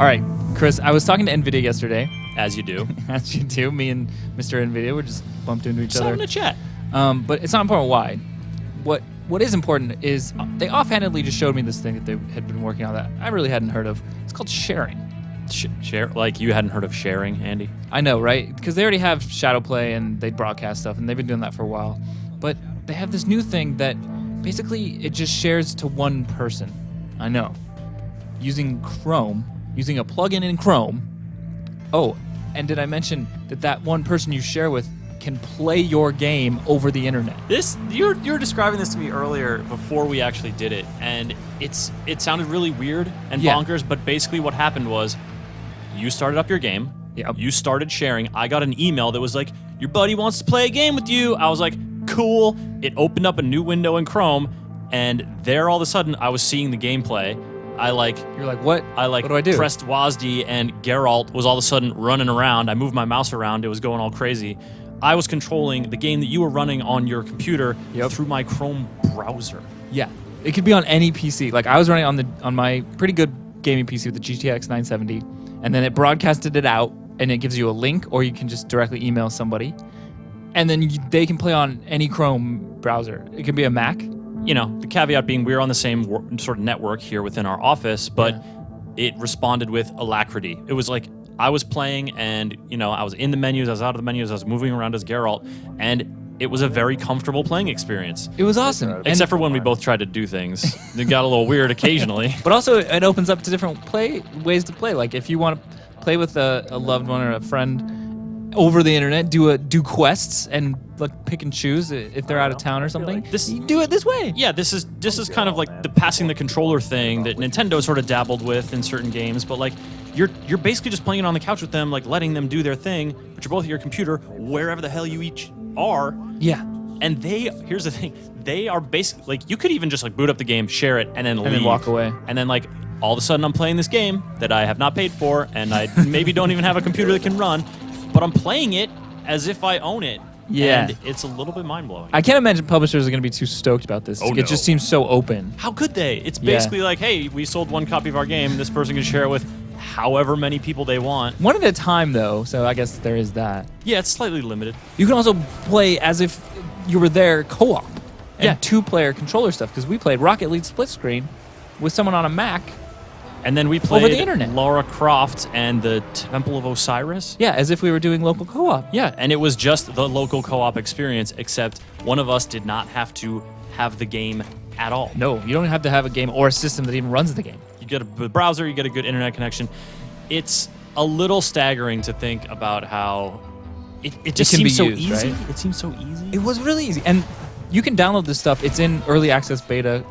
All right, Chris, I was talking to NVIDIA yesterday. As you do. As you do. Me and Mr. NVIDIA were just bumped into each other. In a chat. But it's not important why. What is important is they offhandedly just showed me this thing that they had been working on that I really hadn't heard of. It's called sharing. Share? Like you hadn't heard of sharing, Andy? I know, right? Because they already have Shadowplay and they broadcast stuff, and they've been doing that for a while. But they have this new thing that basically it just shares to one person. I know. Using Chrome, using a plugin in Chrome. Oh, and did I mention that one person you share with can play your game over the internet? You were describing this to me earlier before we actually did it, and it sounded really weird and bonkers, but basically what happened was you started up your game. Yep. You started sharing. I got an email that was like, your buddy wants to play a game with you. I was like, cool. It opened up a new window in Chrome, and there all of a sudden I was seeing the gameplay. You're like, what? What do I do? Pressed WASD, and Geralt was all of a sudden running around. I moved my mouse around. It was going all crazy. I was controlling the game that you were running on your computer through my Chrome browser. Yeah, it could be on any PC. Like I was running on my pretty good gaming PC with the GTX 970, and then it broadcasted it out, and it gives you a link, or you can just directly email somebody, and then they can play on any Chrome browser. It could be a Mac. You know, the caveat being we're on the same sort of network here within our office, but it responded with alacrity. It was like I was playing and, I was in the menus, I was out of the menus, I was moving around as Geralt, and it was a very comfortable playing experience. It was awesome. Except for when we both tried to do things. It got a little weird occasionally. But also, it opens up to different ways to play. Like if you want to play with a loved one or a friend over the internet, do quests and pick and choose if they're out of town or something. You do it this way. Yeah, this is kind of like the passing the controller thing that Nintendo sort of dabbled with in certain games, but you're basically just playing it on the couch with them, letting them do their thing, but you're both at your computer wherever the hell you each are. Yeah. And here's the thing, they are basically you could even just boot up the game, share it, and then leave. And then walk away. And then all of a sudden I'm playing this game that I have not paid for, and I maybe don't even have a computer that can run, but I'm playing it as if I own it. Yeah. And it's a little bit mind-blowing. I can't imagine publishers are going to be too stoked about this. It just seems so open. How could they? It's basically hey, we sold one copy of our game. This person can share it with however many people they want. One at a time, though, so I guess there is that. Yeah, it's slightly limited. You can also play as if you were there co-op. And two-player controller stuff, because we played Rocket League split screen with someone on a Mac. And then we played over the internet. Lara Croft and the Temple of Osiris. Yeah, as if we were doing local co-op. Yeah, and it was just the local co-op experience, except one of us did not have to have the game at all. No, you don't have to have a game or a system that even runs the game. You get a browser, you get a good internet connection. It's a little staggering to think about how it just seems so easy. Right? It seems so easy. It was really easy. And you can download this stuff. It's in early access beta.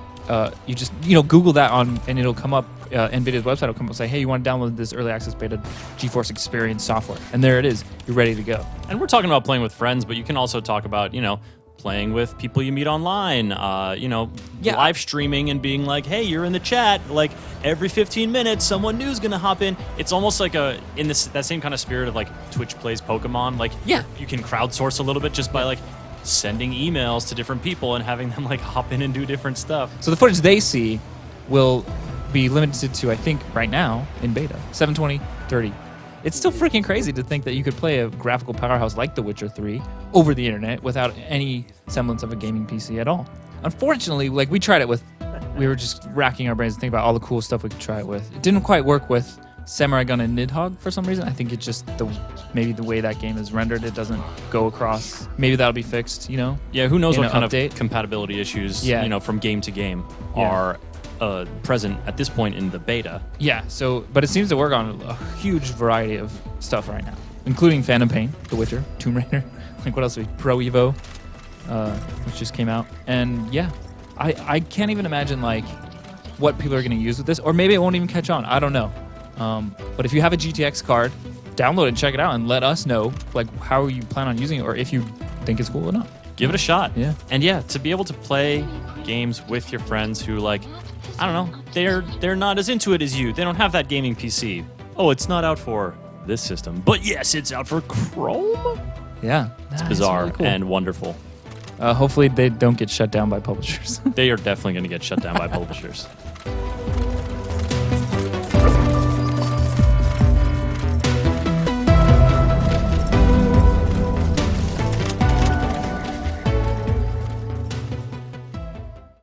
You just Google that and it'll come up. NVIDIA's website will come up and say, hey, you want to download this early access beta GeForce Experience software, and there it is. You're ready to go. And we're talking about playing with friends, but you can also talk about playing with people you meet online. Live streaming and being like, hey, you're in the chat. Every 15 minutes, someone new's gonna hop in. It's almost like that same kind of spirit of Twitch plays Pokemon. You can crowdsource a little bit just by sending emails to different people and having them hop in and do different stuff. So the footage they see will be limited to, I think, right now in beta, 720, 30. It's still freaking crazy to think that you could play a graphical powerhouse like The Witcher 3 over the internet without any semblance of a gaming PC at all. Unfortunately, we tried it we were just racking our brains to think about all the cool stuff we could try it with. It didn't quite work with Samurai Gun and Nidhogg for some reason. I think it's just maybe the way that game is rendered, it doesn't go across. Maybe that'll be fixed, Yeah, who knows what kind of compatibility issues, from game to game are present at this point in the beta. Yeah, but it seems to work on a huge variety of stuff right now, including Phantom Pain, The Witcher, Tomb Raider, what else? Pro Evo, which just came out. And yeah, I can't even imagine what people are going to use with this, or maybe it won't even catch on. I don't know. But if you have a GTX card, download it and check it out and let us know how you plan on using it, or if you think it's cool or not. Give it a shot. Yeah. And to be able to play games with your friends who I don't know, they're not as into it as you. They don't have that gaming PC. Oh, it's not out for this system. But yes, it's out for Chrome. Yeah. It's bizarre really cool. and wonderful. Hopefully they don't get shut down by publishers. They are definitely going to get shut down by publishers.